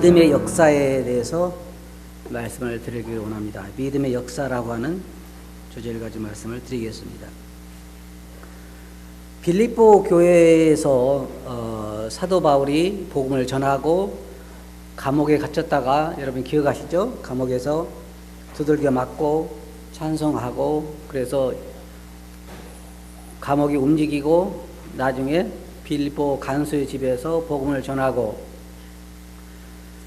믿음의 역사에 대해서 말씀을 드리기 원합니다. 믿음의 역사라고 하는 주제를 가지고 말씀을 드리겠습니다. 빌립보 교회에서 사도 바울이 복음을 전하고 감옥에 갇혔다가, 여러분 기억하시죠? 감옥에서 두들겨 맞고 찬송하고, 그래서 감옥이 움직이고 나중에 빌립보 간수의 집에서 복음을 전하고,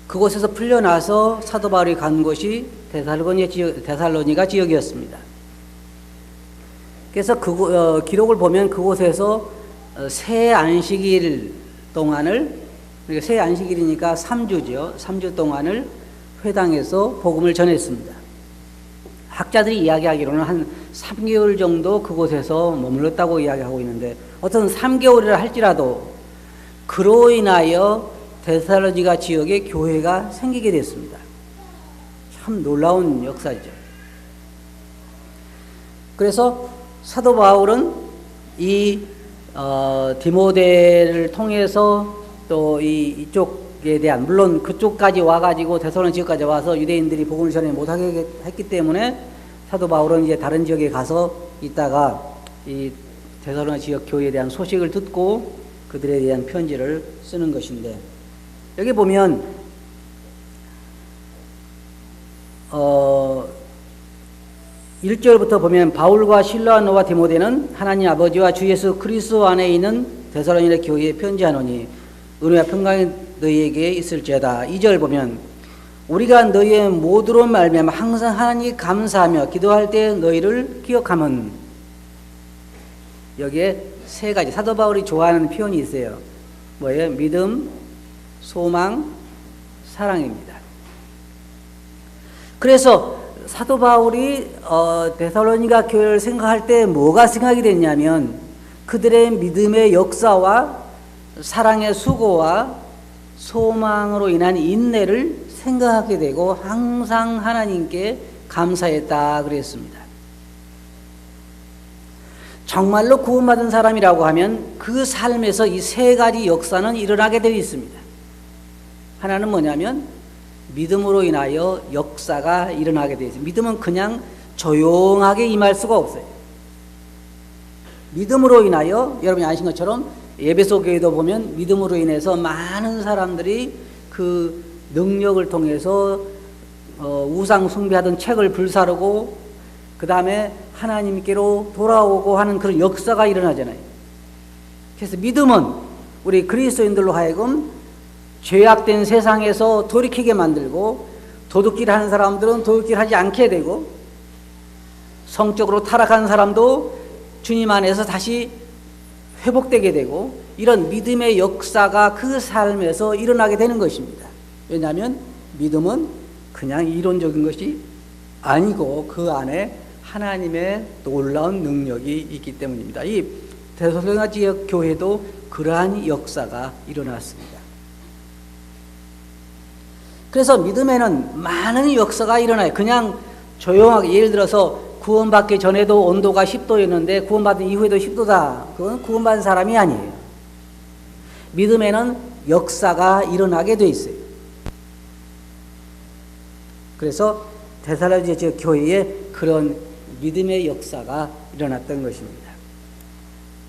그곳에서 풀려나서 사도 바울이 간 곳이 데살로니가 지역이었습니다. 그래서 기록을 보면 그곳에서 새 안식일 동안을, 그러니까 새 안식일이니까 3주죠. 3주 동안을 회당에서 복음을 전했습니다. 학자들이 이야기하기로는 한 3개월 정도 그곳에서 머물렀다고 이야기하고 있는데, 어떤 3개월이라 할지라도 그로 인하여 데살로니가 지역에 교회가 생기게 됐습니다. 참 놀라운 역사죠. 그래서 사도 바울은 이 디모데를 통해서 또 이쪽에 대한, 물론 그쪽까지 와가지고 데살로니 지역까지 와서 유대인들이 복음을 전해 못하게 했기 때문에 사도 바울은 이제 다른 지역에 가서 있다가 이 데살로니 지역 교회에 대한 소식을 듣고 그들에 대한 편지를 쓰는 것인데, 여기 보면 1절부터 보면 바울과 실라노와 디모데는 하나님 아버지와 주 예수 그리스도 안에 있는 데살로니가 교회에 편지하노니 은혜와 평강이 너희에게 있을지어다. 2절 보면 우리가 너희의 모두로 말미암아 항상 하나님께 감사하며 기도할 때 너희를 기억하면, 여기에 세 가지 사도 바울이 좋아하는 표현이 있어요. 뭐예요? 믿음, 소망, 사랑입니다. 그래서 사도 바울이 데살로니가 교회를 생각할 때 뭐가 생각이 됐냐면, 그들의 믿음의 역사와 사랑의 수고와 소망으로 인한 인내를 생각하게 되고 항상 하나님께 감사했다 그랬습니다. 정말로 구원받은 사람이라고 하면 그 삶에서 이 세 가지 역사는 일어나게 되어 있습니다. 하나는 뭐냐면 믿음으로 인하여 역사가 일어나게 되어 있습니다. 믿음은 그냥 조용하게 임할 수가 없어요. 믿음으로 인하여, 여러분이 아신 것처럼 에베소 교회도 보면 믿음으로 인해서 많은 사람들이 그 능력을 통해서 우상 숭배하던 책을 불사르고 그 다음에 하나님께로 돌아오고 하는 그런 역사가 일어나잖아요. 그래서 믿음은 우리 그리스도인들로 하여금 죄악된 세상에서 돌이키게 만들고, 도둑질 하는 사람들은 도둑질 하지 않게 되고, 성적으로 타락한 사람도 주님 안에서 다시 회복되게 되고, 이런 믿음의 역사가 그 삶에서 일어나게 되는 것입니다. 왜냐하면 믿음은 그냥 이론적인 것이 아니고 그 안에 하나님의 놀라운 능력이 있기 때문입니다. 이 데살로니가 지역 교회도 그러한 역사가 일어났습니다. 그래서 믿음에는 많은 역사가 일어나요. 그냥 조용하게, 예를 들어서 구원받기 전에도 온도가 10도였는데 구원받은 이후에도 10도다. 그건 구원받은 사람이 아니에요. 믿음에는 역사가 일어나게 돼 있어요. 그래서 데살로니가 지역 교회에 그런 믿음의 역사가 일어났던 것입니다.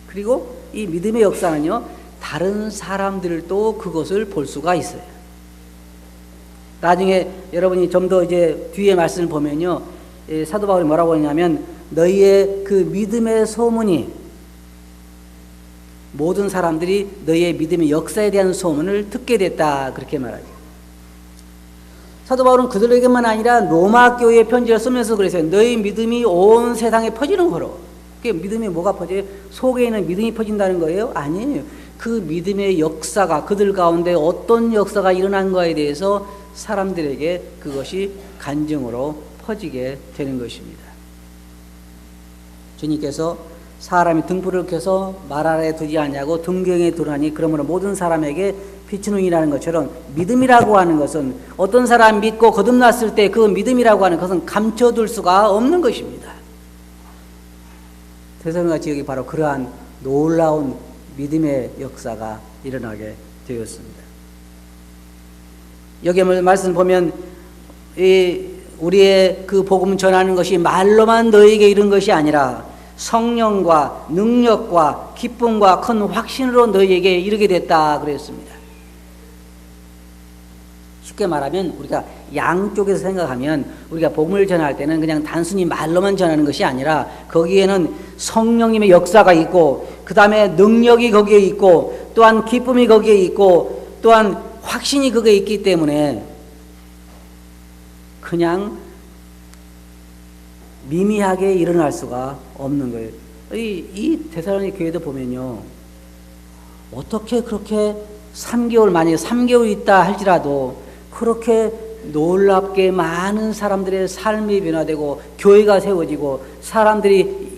그리고 이 믿음의 역사는요, 다른 사람들도 그것을 볼 수가 있어요. 나중에 여러분이 좀 더 이제 뒤에 말씀을 보면요, 사도 바울이 뭐라고 하냐면 너희의 그 믿음의 소문이, 모든 사람들이 너희의 믿음의 역사에 대한 소문을 듣게 됐다, 그렇게 말하죠. 사도 바울은 그들에게만 아니라 로마 교회에 편지를 쓰면서 그랬어요. 너희 믿음이 온 세상에 퍼지는 거로. 그 믿음이 뭐가 퍼져요? 속에 있는 믿음이 퍼진다는 거예요? 아니에요. 그 믿음의 역사가, 그들 가운데 어떤 역사가 일어난 거에 대해서 사람들에게 그것이 간증으로 퍼지게 되는 것입니다. 주님께서 사람이 등불을 켜서 말 아래 두지 않냐고 등경에 두라니 그러므로 모든 사람에게 빛이 눈이라는 것처럼, 믿음이라고 하는 것은 어떤 사람 믿고 거듭났을 때 그 믿음이라고 하는 것은 감춰둘 수가 없는 것입니다. 데살로니가 지역이 바로 그러한 놀라운 믿음의 역사가 일어나게 되었습니다. 여기 말씀 보면 우리의 그 복음 전하는 것이 말로만 너에게 이른 것이 아니라 성령과 능력과 기쁨과 큰 확신으로 너에게 이르게 됐다 그랬습니다. 쉽게 말하면 우리가 양쪽에서 생각하면 우리가 복음을 전할 때는 그냥 단순히 말로만 전하는 것이 아니라 거기에는 성령님의 역사가 있고 그 다음에 능력이 거기에 있고 또한 기쁨이 거기에 있고 또한 확신이 거기에 있기 때문에 그냥 미미하게 일어날 수가 없는 거예요. 이 데살로니가 교회도 보면요, 어떻게 그렇게 3개월, 만약에 3개월 있다 할지라도 그렇게 놀랍게 많은 사람들의 삶이 변화되고 교회가 세워지고 사람들이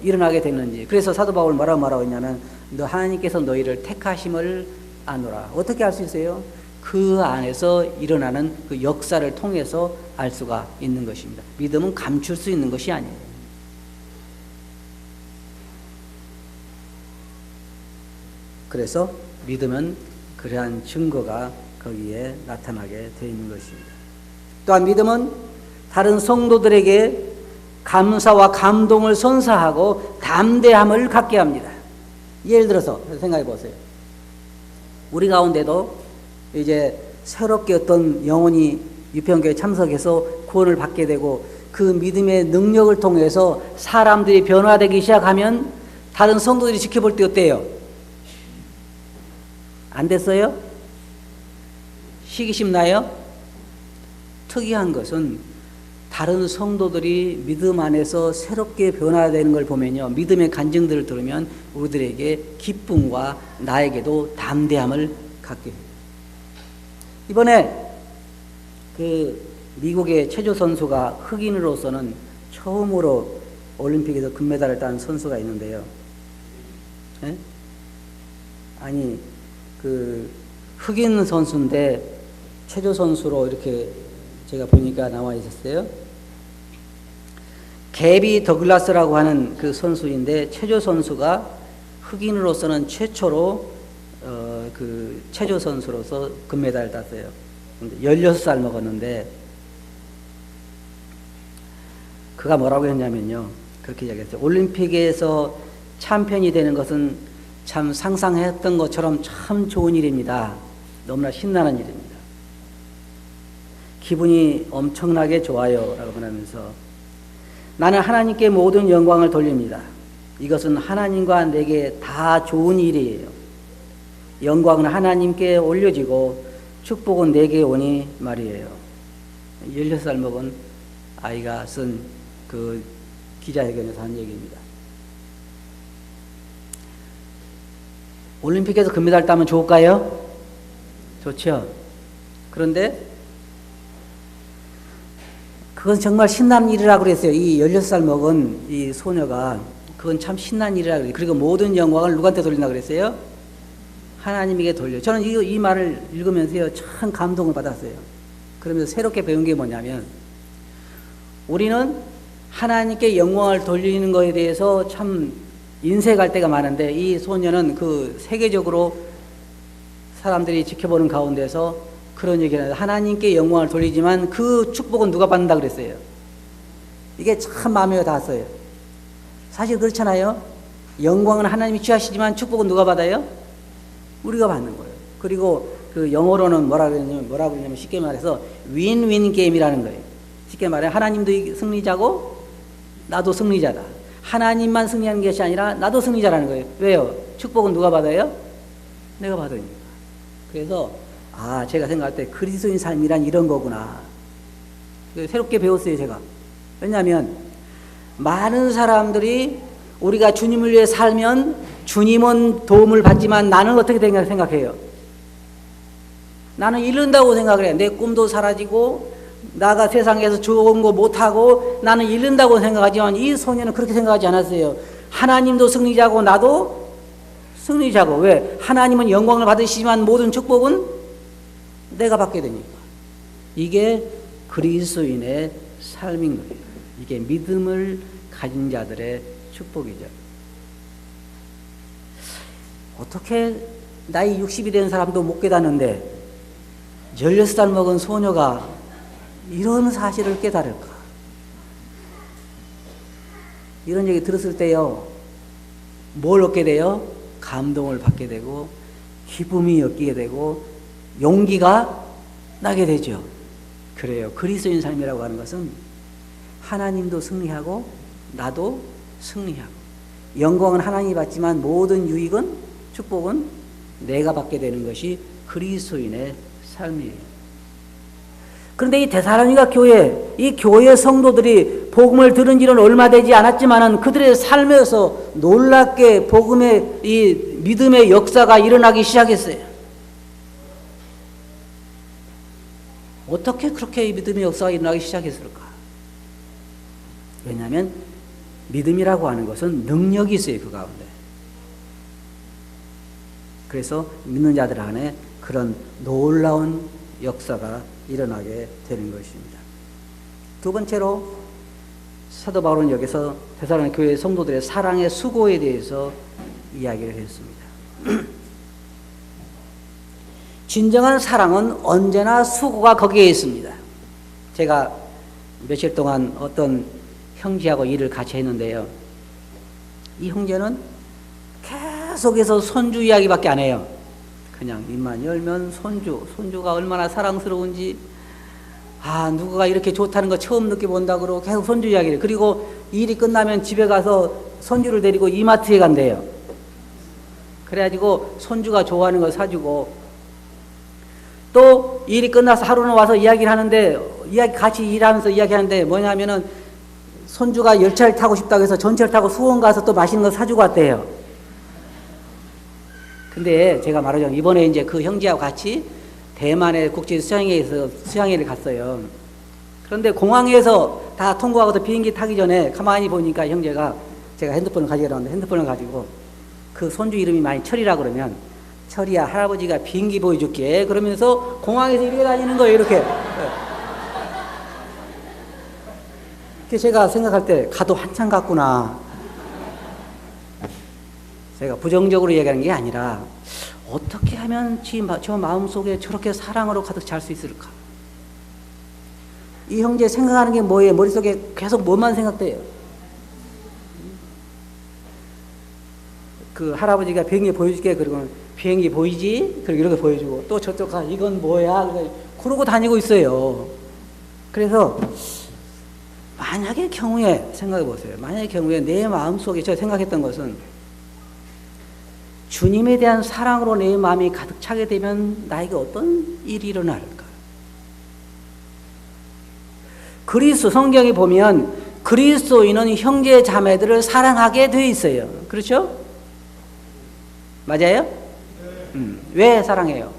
일어나게 됐는지. 그래서 사도 바울 뭐라고 했냐면 너 하나님께서 너희를 택하심을 아노라. 어떻게 알 수 있어요? 그 안에서 일어나는 그 역사를 통해서 알 수가 있는 것입니다. 믿음은 감출 수 있는 것이 아니에요. 그래서 믿음은 그러한 증거가 거기에 나타나게 되어 있는 것입니다. 또한 믿음은 다른 성도들에게 감사와 감동을 선사하고 담대함을 갖게 합니다. 예를 들어서 생각해 보세요. 우리 가운데도 이제 새롭게 어떤 영혼이 유평교회에 참석해서 구원을 받게 되고 그 믿음의 능력을 통해서 사람들이 변화되기 시작하면 다른 성도들이 지켜볼 때 어때요? 안 됐어요? 시기심 나요? 특이한 것은 다른 성도들이 믿음 안에서 새롭게 변화되는 걸 보면요, 믿음의 간증들을 들으면 우리들에게 기쁨과 나에게도 담대함을 갖게 됩니다. 이번에 그 미국의 체조 선수가 흑인으로서는 처음으로 올림픽에서 금메달을 딴 선수가 있는데요. 네? 아니 그 흑인 선수인데 체조 선수로 이렇게 제가 보니까 나와 있었어요. 개비 더글라스라고 하는 그 선수인데 체조 선수가 흑인으로서는 최초로 그 체조 선수로서 금메달을 땄어요. 16살 먹었는데 그가 뭐라고 했냐면요, 그렇게 이야기했어요. 올림픽에서 챔피언이 되는 것은 참 상상했던 것처럼 참 좋은 일입니다. 너무나 신나는 일입니다. 기분이 엄청나게 좋아요 라고 말하면서 나는 하나님께 모든 영광을 돌립니다. 이것은 하나님과 내게 다 좋은 일이에요. 영광은 하나님께 올려지고 축복은 내게 오니 말이에요. 16살 먹은 아이가 쓴 그 기자회견에서 한 얘기입니다. 올림픽에서 금메달 따면 좋을까요? 좋죠. 그런데 그건 정말 신나는 일이라고 그랬어요. 이 16살 먹은 이 소녀가 그건 참 신나는 일이라고 그랬어요. 그리고 모든 영광을 누구한테 돌린다고 그랬어요? 하나님에게 돌려. 저는 이 말을 읽으면서요, 참 감동을 받았어요. 그러면서 새롭게 배운 게 뭐냐면 우리는 하나님께 영광을 돌리는 것에 대해서 참 인색할 때가 많은데 이 소녀는 그 세계적으로 사람들이 지켜보는 가운데서 그런 얘기를 해요. 하나님께 영광을 돌리지만 그 축복은 누가 받는다 그랬어요. 이게 참 마음에 닿았어요. 사실 그렇잖아요. 영광은 하나님이 취하시지만 축복은 누가 받아요? 우리가 받는 거예요. 그리고 그 영어로는 뭐라고 그러냐면 쉽게 말해서 윈윈 게임이라는 거예요. 쉽게 말해 하나님도 승리자고 나도 승리자다. 하나님만 승리하는 것이 아니라 나도 승리자라는 거예요. 왜요? 축복은 누가 받아요? 내가 받으니까. 그래서 제가 생각할 때 그리스도인 삶이란 이런 거구나. 새롭게 배웠어요, 제가. 왜냐하면 많은 사람들이 우리가 주님을 위해 살면 주님은 도움을 받지만 나는 어떻게 생각해요? 나는 잃는다고 생각을 해요. 내 꿈도 사라지고 나가 세상에서 좋은 거 못하고 나는 잃는다고 생각하지만 이 소녀는 그렇게 생각하지 않았어요. 하나님도 승리자고 나도 승리자고. 왜? 하나님은 영광을 받으시지만 모든 축복은 내가 받게 되니까. 이게 그리스도인의 삶인 거예요. 이게 믿음을 가진 자들의 축복이죠. 어떻게 나이 60이 된 사람도 못 깨닫는데 16살 먹은 소녀가 이런 사실을 깨달을까? 이런 얘기 들었을 때요, 뭘 얻게 돼요? 감동을 받게 되고, 기쁨이 엮이게 되고, 용기가 나게 되죠. 그래요. 그리스도인 삶이라고 하는 것은 하나님도 승리하고, 나도 승리하고, 영광은 하나님이 받지만 모든 유익은, 축복은 내가 받게 되는 것이 그리스도인의 삶이에요. 그런데 이 데살로니가 교회, 이 교회 성도들이 복음을 들은 지는 얼마 되지 않았지만은 그들의 삶에서 놀랍게 복음의 이 믿음의 역사가 일어나기 시작했어요. 어떻게 그렇게 이 믿음의 역사가 일어나기 시작했을까? 왜냐하면 믿음이라고 하는 것은 능력이 있어요, 그 가운데. 그래서 믿는 자들 안에 그런 놀라운 역사가 일어나게 되는 것입니다. 두 번째로 사도 바울은 여기서 데살로니가 교회 성도들의 사랑의 수고에 대해서 이야기를 했습니다. 진정한 사랑은 언제나 수고가 거기에 있습니다. 제가 며칠 동안 어떤 형제하고 일을 같이 했는데요. 이 형제는 계속해서 손주 이야기밖에 안 해요. 그냥 입만 열면 손주가 얼마나 사랑스러운지, 누구가 이렇게 좋다는 거 처음 느껴본다 그러고 계속 손주 이야기를. 그리고 일이 끝나면 집에 가서 손주를 데리고 이마트에 간대요. 그래가지고 손주가 좋아하는 거 사주고, 또 일이 끝나서 하루는 와서 이야기를 하는데, 같이 일하면서 이야기하는데 뭐냐면은 손주가 열차를 타고 싶다고 해서 전철 타고 수원 가서 또 맛있는 거 사주고 왔대요. 근데 제가 말하자면 이번에 이제 그 형제하고 같이 대만의 국제 수양회에서 수양회를 갔어요. 그런데 공항에서 다 통과하고도 비행기 타기 전에 가만히 보니까 형제가, 제가 핸드폰을 가지고 나왔는데 핸드폰을 가지고 그 손주 이름이 많이 철이라 그러면, 철이야, 할아버지가 비행기 보여줄게 그러면서 공항에서 이렇게 다니는 거예요, 이렇게. 제가 생각할 때 가도 한참 갔구나. 제가 부정적으로 얘기하는 게 아니라 어떻게 하면 저 마음속에 저렇게 사랑으로 가득 찰 수 있을까? 이 형제 생각하는 게 뭐예요? 머릿속에 계속 뭐만 생각돼요? 그 할아버지가 비행기 보여줄게 그러고 비행기 보이지? 그리고 이렇게 보여주고, 또 저쪽 가, 이건 뭐야? 그러고 다니고 있어요. 그래서 만약의 경우에 생각해 보세요. 만약의 경우에 내 마음속에 제가 생각했던 것은, 주님에 대한 사랑으로 내 마음이 가득 차게 되면 나에게 어떤 일이 일어날까? 성경에 보면 그리스도인은 형제 자매들을 사랑하게 돼 있어요. 그렇죠? 맞아요? 왜 사랑해요?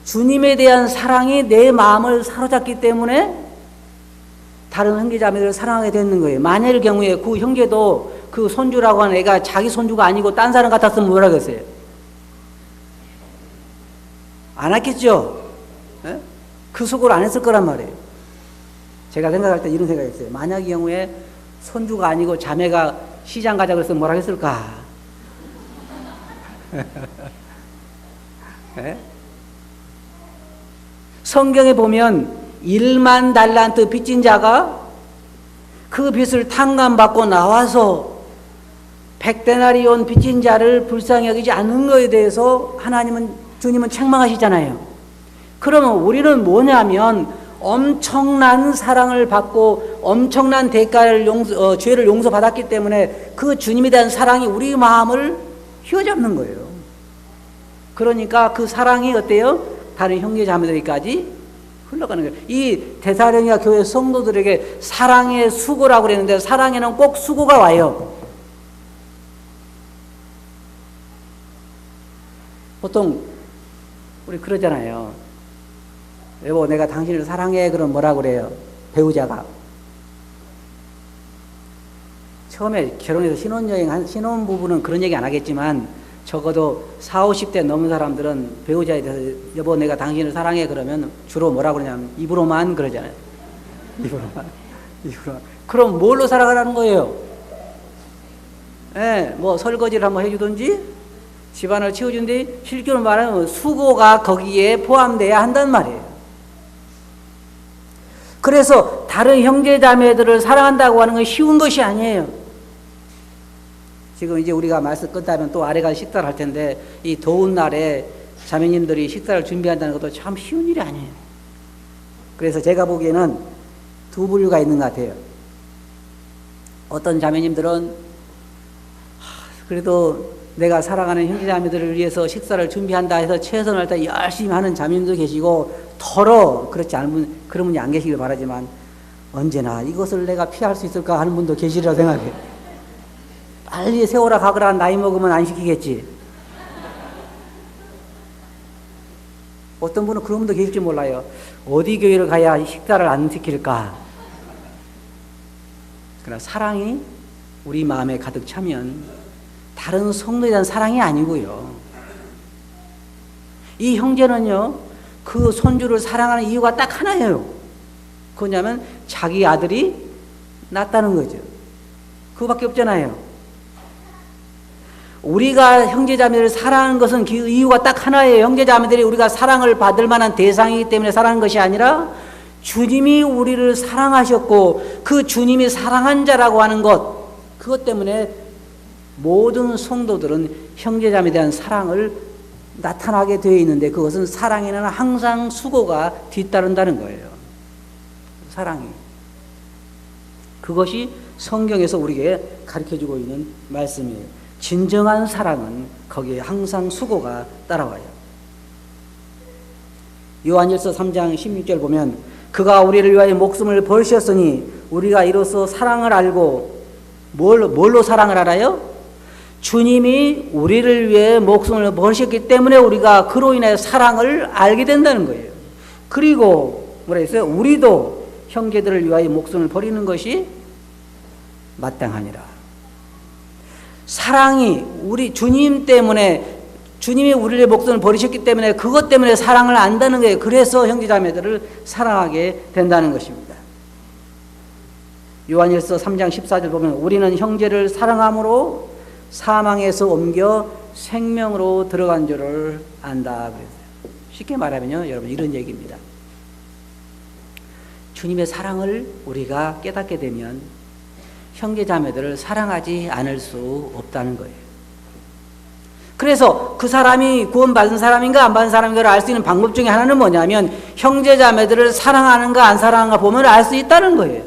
주님에 대한 사랑이 내 마음을 사로잡기 때문에 다른 형제 자매들을 사랑하게 되는 거예요. 만일 경우에 그 형제도 그 손주라고 하는 애가 자기 손주가 아니고 딴 사람 같았으면 뭐라 그랬어요? 안 했겠죠? 에? 그 속으로 안 했을 거란 말이에요. 제가 생각할 때 이런 생각이 있어요. 만약의 경우에 손주가 아니고 자매가 시장 가자 그랬으면 뭐라 했을까? 성경에 보면 1만 달란트 빚진 자가 그 빚을 탕감받고 나와서 100데나리온 빚진 자를 불쌍히 여기지 않는 것에 대해서 주님은 책망하시잖아요. 그러면 우리는 뭐냐면 엄청난 사랑을 받고 엄청난 대가를 죄를 용서받았기 때문에 그 주님에 대한 사랑이 우리 마음을 휘어잡는 거예요. 그러니까 그 사랑이 어때요? 다른 형제 자매들에게까지 흘러가는 거예요. 이 데살로니가 교회 성도들에게 사랑의 수고라고 그랬는데, 사랑에는 꼭 수고가 와요. 보통 우리 그러잖아요. 여보, 내가 당신을 사랑해. 그럼 뭐라고 그래요? 배우자가. 처음에 결혼해서 신혼부부는 그런 얘기 안 하겠지만, 적어도 40, 50대 넘은 사람들은 배우자에 대해서 여보, 내가 당신을 사랑해. 그러면 주로 뭐라고 그러냐면 입으로만 그러잖아요. 입으로만. 그럼 뭘로 사랑하라는 거예요? 뭐 설거지를 한번 해주든지, 집안을 채워주는데 실제로 말하면 수고가 거기에 포함돼야 한단 말이에요. 그래서 다른 형제 자매들을 사랑한다고 하는 건 쉬운 것이 아니에요. 지금 이제 우리가 말씀 끝나면 또 아래가 식사를 할 텐데 이 더운 날에 자매님들이 식사를 준비한다는 것도 참 쉬운 일이 아니에요. 그래서 제가 보기에는 두 부류가 있는 것 같아요. 어떤 자매님들은 그래도 내가 사랑하는 형제자매들을 위해서 식사를 준비한다 해서 최선을 다해 열심히 하는 자매님도 계시고 더러 그렇지 않은 그런 분이 안 계시길 바라지만 언제나 이것을 내가 피할 수 있을까 하는 분도 계시리라 생각해요. 빨리 세워라 가거라 나이 먹으면 안 시키겠지. 어떤 분은 그런 분도 계실지 몰라요. 어디 교회를 가야 식사를 안 시킬까. 그러나 사랑이 우리 마음에 가득 차면 다른 성도에 대한 사랑이 아니고요. 이 형제는요, 그 손주를 사랑하는 이유가 딱 하나예요. 그거냐면 자기 아들이 낫다는 거죠. 그거밖에 없잖아요. 우리가 형제자매를 사랑하는 것은 그 이유가 딱 하나예요. 형제자매들이 우리가 사랑을 받을 만한 대상이기 때문에 사랑하는 것이 아니라 주님이 우리를 사랑하셨고 그 주님이 사랑한 자라고 하는 것, 그것 때문에 모든 성도들은 형제자매에 대한 사랑을 나타나게 되어 있는데 그것은 사랑에는 항상 수고가 뒤따른다는 거예요. 사랑이. 그것이 성경에서 우리에게 가르쳐주고 있는 말씀이에요. 진정한 사랑은 거기에 항상 수고가 따라와요. 요한일서 3장 16절 보면 그가 우리를 위하여 목숨을 버리셨으니 우리가 이로써 사랑을 알고 뭘로 사랑을 알아요? 주님이 우리를 위해 목숨을 버리셨기 때문에 우리가 그로 인해 사랑을 알게 된다는 거예요. 그리고 뭐라 했어요? 우리도 형제들을 위하여 목숨을 버리는 것이 마땅하니라. 사랑이 우리 주님 때문에 주님이 우리의 목숨을 버리셨기 때문에 그것 때문에 사랑을 안다는 거예요. 그래서 형제자매들을 사랑하게 된다는 것입니다. 요한일서 3장 14절 보면 우리는 형제를 사랑함으로 사망에서 옮겨 생명으로 들어간 줄을 안다 그랬어요. 쉽게 말하면요, 여러분 이런 얘기입니다. 주님의 사랑을 우리가 깨닫게 되면 형제자매들을 사랑하지 않을 수 없다는 거예요. 그래서 그 사람이 구원받은 사람인가 안 받은 사람인가를 알 수 있는 방법 중에 하나는 뭐냐면 형제자매들을 사랑하는가 안 사랑하는가 보면 알 수 있다는 거예요.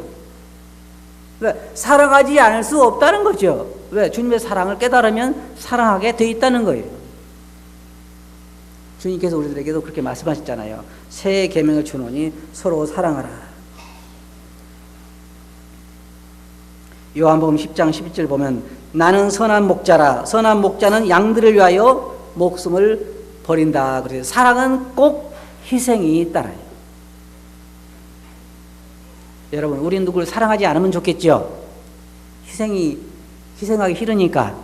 왜? 사랑하지 않을 수 없다는 거죠. 왜? 주님의 사랑을 깨달으면 사랑하게 돼 있다는 거예요. 주님께서 우리들에게도 그렇게 말씀하셨잖아요. 새 계명을 주노니 서로 사랑하라. 요한복음 10장 11절 보면 나는 선한 목자라. 선한 목자는 양들을 위하여 목숨을 버린다. 그래서 사랑은 꼭 희생이 따라요. 여러분, 우리는 누구를 사랑하지 않으면 좋겠죠. 희생하기 싫으니까.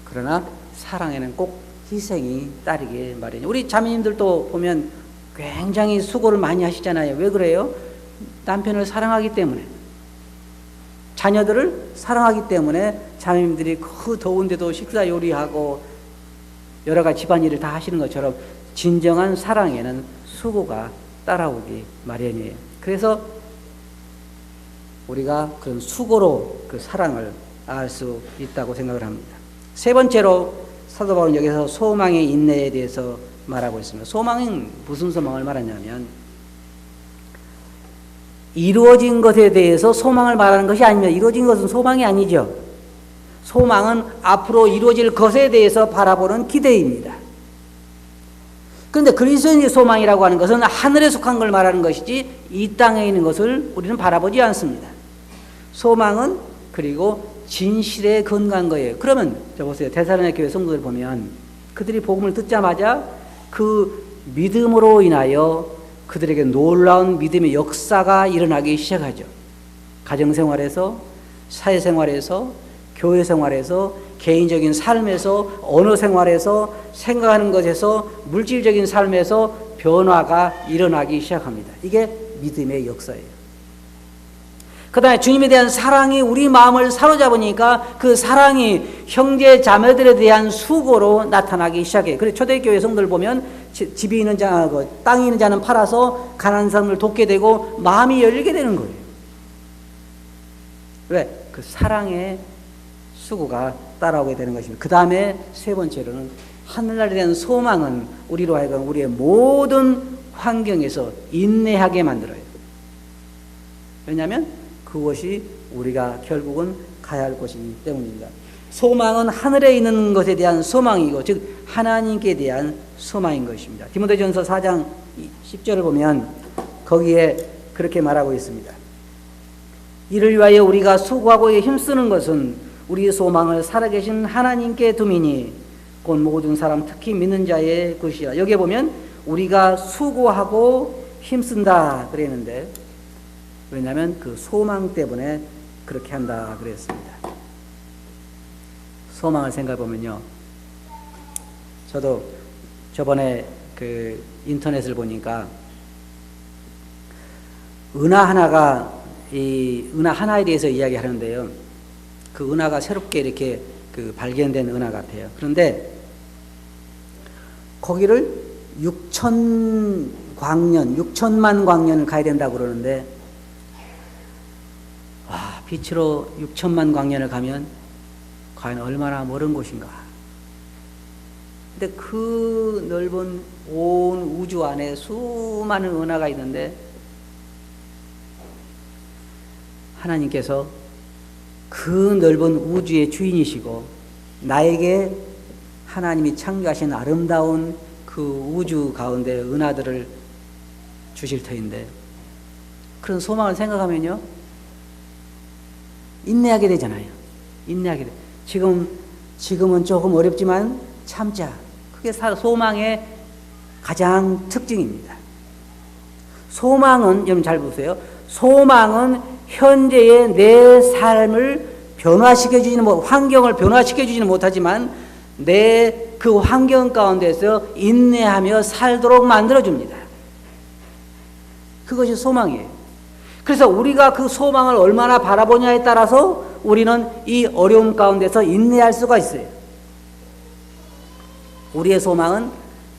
그러나 사랑에는 꼭 희생이 따르게 마련이에요. 우리 자매님들도 보면 굉장히 수고를 많이 하시잖아요. 왜 그래요? 남편을 사랑하기 때문에. 자녀들을 사랑하기 때문에 자매님들이 그 더운데도 식사 요리하고 여러 가지 집안일을 다 하시는 것처럼 진정한 사랑에는 수고가 따라오기 마련이에요. 그래서 우리가 그런 수고로 그 사랑을 알 수 있다고 생각을 합니다. 세 번째로 사도 바울은 여기서 소망의 인내에 대해서 말하고 있습니다. 소망은 무슨 소망을 말하냐면 이루어진 것에 대해서 소망을 말하는 것이 아닙니다. 이루어진 것은 소망이 아니죠. 소망은 앞으로 이루어질 것에 대해서 바라보는 기대입니다. 그런데 그리스도인의 소망이라고 하는 것은 하늘에 속한 걸 말하는 것이지 이 땅에 있는 것을 우리는 바라보지 않습니다. 소망은 그리고 진실에 근거한 거예요. 그러면 저 보세요. 데살로니가 교회 성도들 보면 그들이 복음을 듣자마자 그 믿음으로 인하여 그들에게 놀라운 믿음의 역사가 일어나기 시작하죠. 가정생활에서, 사회생활에서, 교회생활에서, 개인적인 삶에서, 언어생활에서, 생각하는 것에서, 물질적인 삶에서 변화가 일어나기 시작합니다. 이게 믿음의 역사예요. 그 다음에 주님에 대한 사랑이 우리 마음을 사로잡으니까 그 사랑이 형제 자매들에 대한 수고로 나타나기 시작해요. 그래서 초대교회 성도들 보면 집이 있는 자, 땅이 있는 자는 팔아서 가난한 사람을 돕게 되고 마음이 열리게 되는 거예요. 왜? 그 사랑의 수고가 따라오게 되는 것입니다. 그 다음에 세 번째로는 하늘나라에 대한 소망은 우리로 하여금 우리의 모든 환경에서 인내하게 만들어요. 왜냐하면 그것이 우리가 결국은 가야 할 곳이기 때문입니다. 소망은 하늘에 있는 것에 대한 소망이고 즉 하나님께 대한 소망인 것입니다. 디모데전서 4장 10절을 보면 거기에 그렇게 말하고 있습니다. 이를 위하여 우리가 수고하고 힘쓰는 것은 우리 소망을 살아계신 하나님께 둠이니 곧 모든 사람 특히 믿는 자의 것이야. 여기에 보면 우리가 수고하고 힘쓴다 그랬는데 왜냐하면 그 소망 때문에 그렇게 한다 그랬습니다. 소망을 생각해 보면요, 저도 저번에 그 인터넷을 보니까 은하 하나에 대해서 이야기하는데요, 그 은하가 새롭게 이렇게 그 발견된 은하 같아요. 그런데 거기를 6천만 광년을 가야 된다고 그러는데, 빛으로 6천만 광년을 가면 과연 얼마나 멀은 곳인가. 근데 그 넓은 온 우주 안에 수많은 은하가 있는데 하나님께서 그 넓은 우주의 주인이시고 나에게 하나님이 창조하신 아름다운 그 우주 가운데 은하들을 주실 터인데, 그런 소망을 생각하면요 인내하게 되잖아요. 인내하게 돼. 지금은 조금 어렵지만 참자. 그게 소망의 가장 특징입니다. 소망은, 여러분 잘 보세요. 소망은 현재의 내 삶을 환경을 변화시켜주지는 못하지만 내 그 환경 가운데서 인내하며 살도록 만들어줍니다. 그것이 소망이에요. 그래서 우리가 그 소망을 얼마나 바라보냐에 따라서 우리는 이 어려움 가운데서 인내할 수가 있어요. 우리의 소망은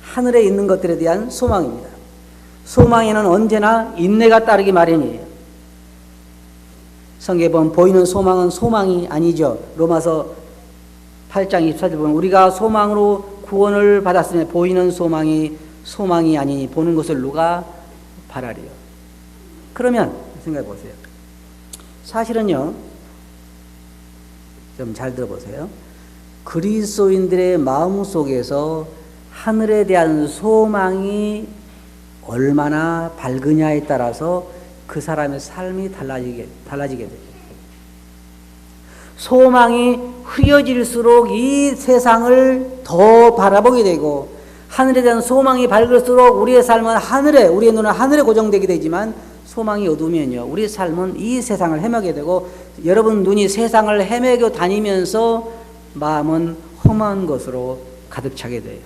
하늘에 있는 것들에 대한 소망입니다. 소망에는 언제나 인내가 따르기 마련이에요. 성경에 보면 보이는 소망은 소망이 아니죠. 로마서 8장 24절 보면 우리가 소망으로 구원을 받았으면 보이는 소망이 아니니 보는 것을 누가 바라리요. 그러면 생각해 보세요. 사실은요, 좀 잘 들어보세요. 그리스도인들의 마음 속에서 하늘에 대한 소망이 얼마나 밝으냐에 따라서 그 사람의 삶이 달라지게 돼요. 소망이 흐려질수록 이 세상을 더 바라보게 되고, 하늘에 대한 소망이 밝을수록 우리의 삶은 우리의 눈은 하늘에 고정되게 되지만, 소망이 어두우면요, 우리의 삶은 이 세상을 헤매게 되고, 여러분 눈이 세상을 헤매고 다니면서 마음은 험한 것으로 가득 차게 돼요.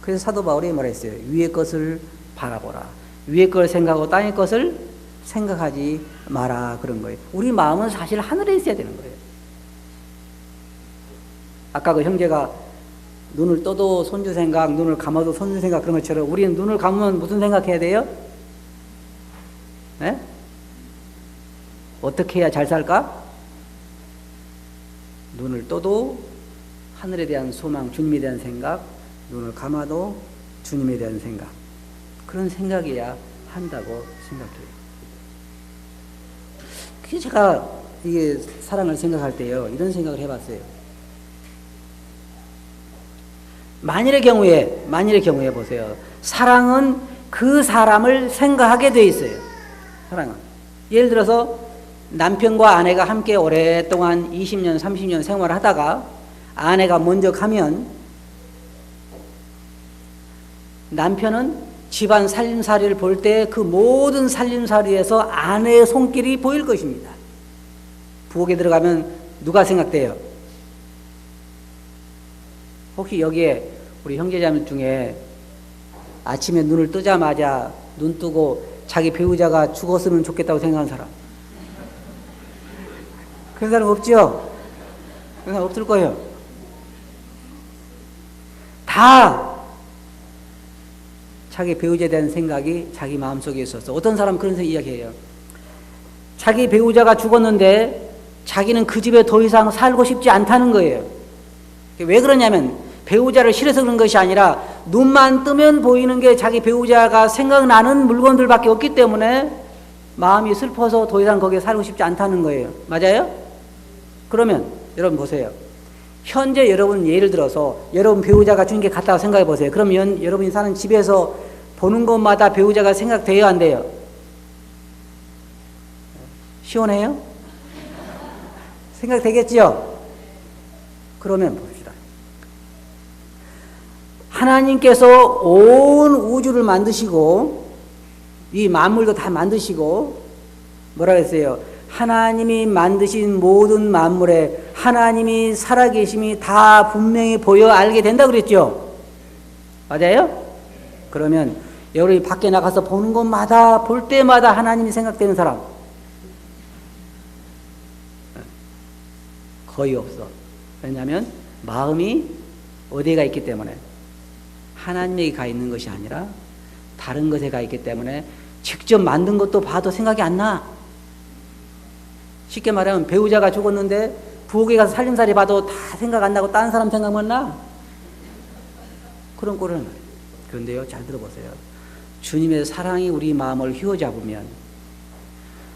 그래서 사도 바울이 말했어요. 위의 것을 바라보라. 위의 것을 생각하고 땅의 것을 생각하지 마라, 그런 거예요. 우리 마음은 사실 하늘에 있어야 되는 거예요. 아까 그 형제가 눈을 떠도 손주 생각, 눈을 감아도 손주 생각, 그런 것처럼 우리는 눈을 감으면 무슨 생각해야 돼요? 네? 어떻게 해야 잘 살까? 눈을 떠도 하늘에 대한 소망, 주님에 대한 생각, 눈을 감아도 주님에 대한 생각, 그런 생각이야 한다고 생각해요. 그래서 제가 이게 사랑을 생각할 때요, 이런 생각을 해봤어요. 만일의 경우에 보세요. 사랑은 그 사람을 생각하게 돼 있어요. 사랑은. 예를 들어서 남편과 아내가 함께 오랫동안 20년, 30년 생활을 하다가 아내가 먼저 가면 남편은 집안 살림살이를 볼 때 그 모든 살림살이에서 아내의 손길이 보일 것입니다. 부엌에 들어가면 누가 생각돼요? 혹시 여기에 우리 형제자매 중에 아침에 눈을 뜨자마자 눈 뜨고 자기 배우자가 죽었으면 좋겠다고 생각하는 사람, 그런 사람 없죠? 그런 사람 없을 거예요. 다 자기 배우자에 대한 생각이 자기 마음속에 있어서 어떤 사람은 그런 이야기해요. 자기 배우자가 죽었는데 자기는 그 집에 더 이상 살고 싶지 않다는 거예요. 왜 그러냐면 배우자를 싫어서 그런 것이 아니라 눈만 뜨면 보이는 게 자기 배우자가 생각나는 물건들밖에 없기 때문에 마음이 슬퍼서 더 이상 거기에 살고 싶지 않다는 거예요. 맞아요? 그러면 여러분 보세요. 현재 여러분 예를 들어서 여러분 배우자가 죽은 게 같다고 생각해 보세요. 그러면 여러분이 사는 집에서 보는 것마다 배우자가 생각돼요, 안 돼요? 시원해요? 생각되겠지요? 그러면 봅시다. 하나님께서 온 우주를 만드시고 이 만물도 다 만드시고 뭐라 그랬어요? 하나님이 만드신 모든 만물에 하나님이 살아계심이 다 분명히 보여 알게 된다 그랬죠? 맞아요? 그러면 여러분이 밖에 나가서 보는 것마다 볼 때마다 하나님이 생각되는 사람 거의 없어. 왜냐하면 마음이 어디에 가 있기 때문에 하나님에게 가 있는 것이 아니라 다른 것에 가 있기 때문에 직접 만든 것도 봐도 생각이 안 나. 쉽게 말하면 배우자가 죽었는데 부엌에 가서 살림살이 봐도 다 생각 안 나고 다른 사람 생각만 나. 그런 꼴은 말이에요. 그런데요, 잘 들어보세요. 주님의 사랑이 우리 마음을 휘어잡으면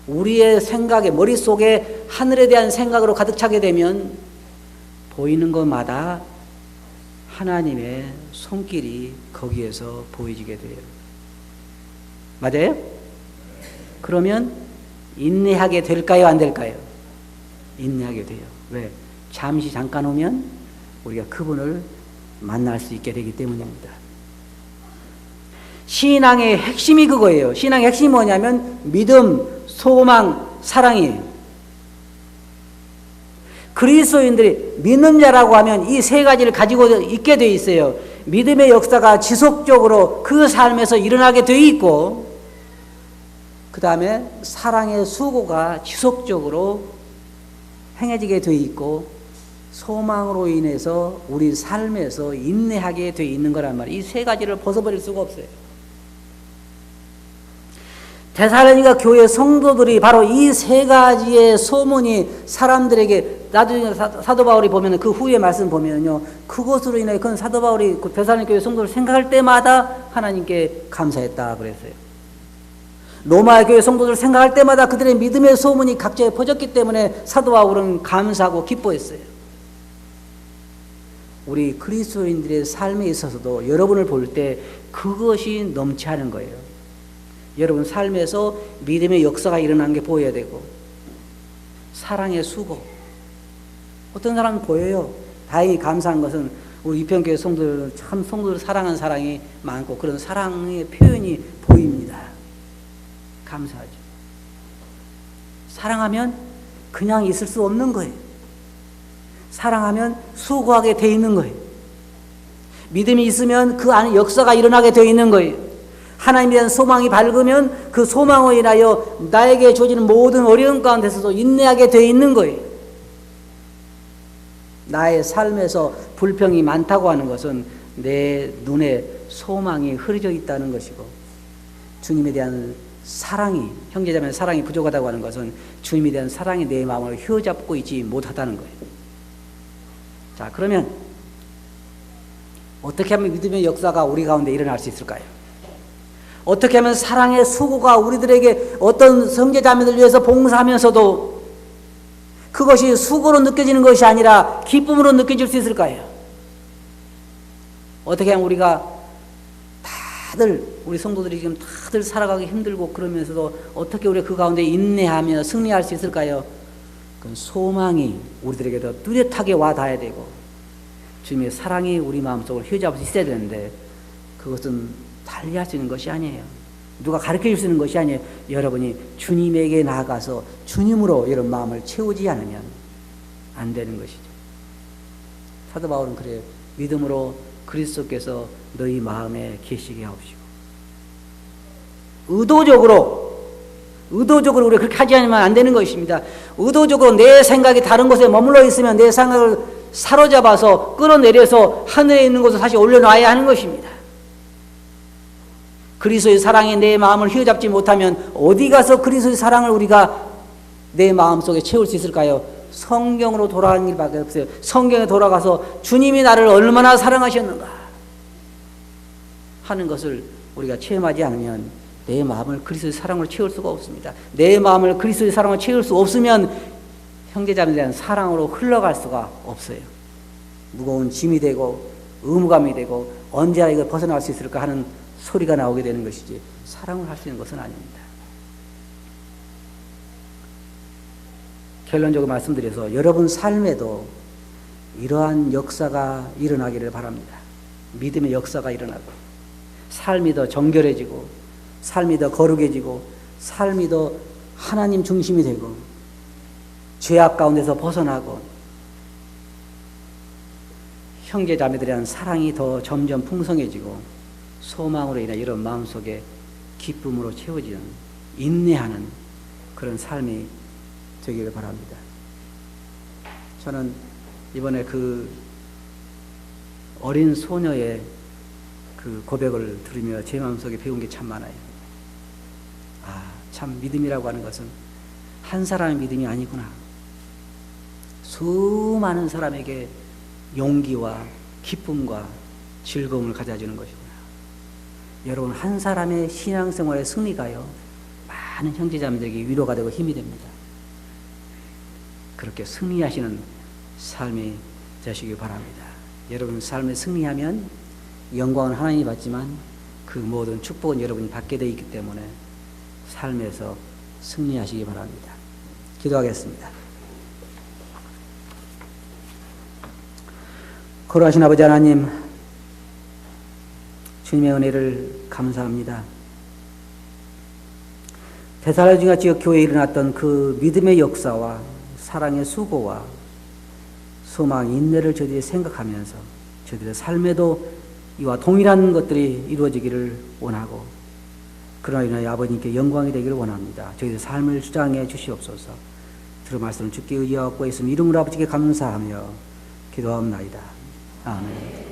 우리의 생각에 머릿속에 하늘에 대한 생각으로 가득 차게 되면 보이는 것마다 하나님의 손길이 거기에서 보여지게 돼요. 맞아요? 그러면 인내하게 될까요? 안 될까요? 인내하게 돼요. 왜? 잠시 잠깐 오면 우리가 그분을 만날 수 있게 되기 때문입니다. 신앙의 핵심이 그거예요. 신앙의 핵심이 뭐냐면 믿음, 소망, 사랑이에요. 그리스도인들이 믿는 자라고 하면 이 세 가지를 가지고 있게 돼 있어요. 믿음의 역사가 지속적으로 그 삶에서 일어나게 돼 있고 그 다음에 사랑의 수고가 지속적으로 행해지게 돼 있고 소망으로 인해서 우리 삶에서 인내하게 돼 있는 거란 말이에요. 이 세 가지를 벗어버릴 수가 없어요. 데살로니가 교회 성도들이 바로 이 세 가지의 소문이 사람들에게 나중에 사도 바울이 보면 그 후에 말씀 보면요 그것으로 인해 그건 사도 바울이 그 데살로니가 교회 성도를 생각할 때마다 하나님께 감사했다 그랬어요. 로마 교회 성도들을 생각할 때마다 그들의 믿음의 소문이 각지에 퍼졌기 때문에 사도 바울은 감사하고 기뻐했어요. 우리 그리스도인들의 삶에 있어서도 여러분을 볼 때 그것이 넘치 하는 거예요. 여러분 삶에서 믿음의 역사가 일어나는 게 보여야 되고 사랑의 수고 어떤 사람은 보여요. 다행히 감사한 것은 우리 이평교회 성도들은 참 성도들 사랑하는 사랑이 많고 그런 사랑의 표현이 보입니다. 감사하죠. 사랑하면 그냥 있을 수 없는 거예요. 사랑하면 수고하게 돼 있는 거예요. 믿음이 있으면 그 안에 역사가 일어나게 돼 있는 거예요. 하나님에 대한 소망이 밝으면 그 소망으로 인하여 나에게 주어지는 모든 어려움 가운데서도 인내하게 돼 있는 거예요. 나의 삶에서 불평이 많다고 하는 것은 내 눈에 소망이 흐려져 있다는 것이고 주님에 대한 사랑이 형제자매 사랑이 부족하다고 하는 것은 주님에 대한 사랑이 내 마음을 휘어잡고 있지 못하다는 거예요. 자, 그러면 어떻게 하면 믿음의 역사가 우리 가운데 일어날 수 있을까요? 어떻게 하면 사랑의 수고가 우리들에게 어떤 형제자매들 위해서 봉사하면서도 그것이 수고로 느껴지는 것이 아니라 기쁨으로 느껴질 수 있을까요? 어떻게 하면 우리가 다들 우리 성도들이 지금 다들 살아가기 힘들고 그러면서도 어떻게 우리가 그 가운데 인내하며 승리할 수 있을까요? 그 소망이 우리들에게 더 뚜렷하게 와 닿아야 되고 주님의 사랑이 우리 마음속을 휘어잡을 수 있어야 되는데 그것은 달리할 수 있는 것이 아니에요. 누가 가르쳐 줄 수 있는 것이 아니에요. 여러분이 주님에게 나아가서 주님으로 이런 마음을 채우지 않으면 안 되는 것이죠. 사도 바울은 그래요. 믿음으로 그리스도께서 너희 마음에 계시게 하옵시고 의도적으로 의도적으로 우리가 그렇게 하지 않으면 안 되는 것입니다. 의도적으로 내 생각이 다른 곳에 머물러 있으면 내 생각을 사로잡아서 끌어내려서 하늘에 있는 곳을 다시 올려놔야 하는 것입니다. 그리스도의 사랑에 내 마음을 휘어잡지 못하면 어디 가서 그리스도의 사랑을 우리가 내 마음속에 채울 수 있을까요? 성경으로 돌아가는 일밖에 없어요. 성경에 돌아가서 주님이 나를 얼마나 사랑하셨는가 하는 것을 우리가 체험하지 않으면 내 마음을 그리스도의 사랑으로 채울 수가 없습니다. 내 마음을 그리스도의 사랑으로 채울 수 없으면 형제자매에 대한 사랑으로 흘러갈 수가 없어요. 무거운 짐이 되고 의무감이 되고 언제나 이걸 벗어날 수 있을까 하는 소리가 나오게 되는 것이지 사랑을 할 수 있는 것은 아닙니다. 결론적으로 말씀드려서 여러분 삶에도 이러한 역사가 일어나기를 바랍니다. 믿음의 역사가 일어나고 삶이 더 정결해지고 삶이 더 거룩해지고 삶이 더 하나님 중심이 되고 죄악 가운데서 벗어나고 형제 자매들에 대한 사랑이 더 점점 풍성해지고 소망으로 인해 이런 마음속에 기쁨으로 채워지는 인내하는 그런 삶이 되기를 바랍니다. 저는 이번에 그 어린 소녀의 그 고백을 들으며 제 마음속에 배운 게 참 많아요. 참 믿음이라고 하는 것은 한 사람의 믿음이 아니구나. 수많은 사람에게 용기와 기쁨과 즐거움을 가져주는 것이구나. 여러분 한 사람의 신앙생활의 승리가요 많은 형제자매들에게 위로가 되고 힘이 됩니다. 그렇게 승리하시는 삶이 되시기 바랍니다. 여러분 삶에 승리하면 영광은 하나님이 받지만 그 모든 축복은 여러분이 받게 되어 있기 때문에 삶에서 승리하시기 바랍니다. 기도하겠습니다. 거룩하신 아버지 하나님, 주님의 은혜를 감사합니다. 데살로니가 지역 교회에 일어났던 그 믿음의 역사와 사랑의 수고와 소망, 인내를 저희들이 생각하면서 저희들의 삶에도 이와 동일한 것들이 이루어지기를 원하고 그러나 인하여 아버님께 영광이 되기를 원합니다. 저희들 삶을 주장해 주시옵소서. 들은 말씀을 주께 의지하고 있음 이름으로 아버지께 감사하며 기도하옵나이다. 아멘.